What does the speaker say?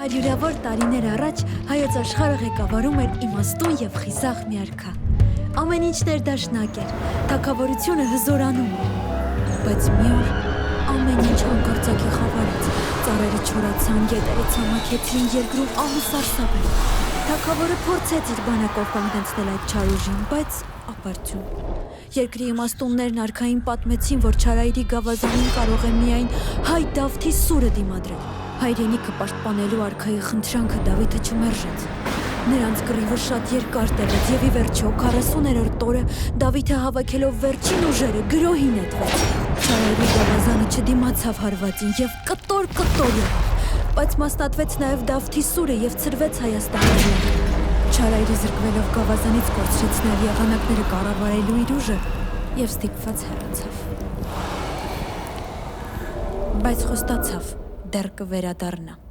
100-ավոր տարիներ առաջ հայոց աշխարհը ղեկավարում էր իմաստուն եւ խիզախ մի արքա։ Ամեն ինչ ներդաշնակ էր, թագավորությունը հզորանում էր։ Բայց մի օր ամեն ինչ հանկարծակի խավարեց, ծառերը չորացան, գետերը ցամաքեցին, երկրում ահ ու սարսափ էր։ Թագավորը փորձեց իր բանակով կանգնեցնել այդ չար ուժին, բայց ապարդյուն։ Երկրի իմաստուններն արքային պատմեցին, որ չարայրի գավազանին կարող է միայն հայ Դավթի սուրը դիմադրել։ Հայրենիքը պաշտպանելու արքայի խնդրանքը Դավիթը չմերժեց։ Նրանց կռիվը շատ երկար տևեց եւ ի վերջո 40-րդ օրը Դավիթը հավաքելով վերջին ուժերը գրոհի նետվեց։ Չարայրի գավազանը չդիմացավ հարվածին եւ կտոր եղավ, բայց մասնատվեց նաեւ Դավթի սուրը եւ ցրվեց Հայաստանի վրա։ Չարայրը զրկվելով գավազանից կորցրեց նաեւ եղանակները կառավարելու իր ուժը եւ ստիպված հեռացավ։ Բայց խոստացավ դեռ կվերադառնա։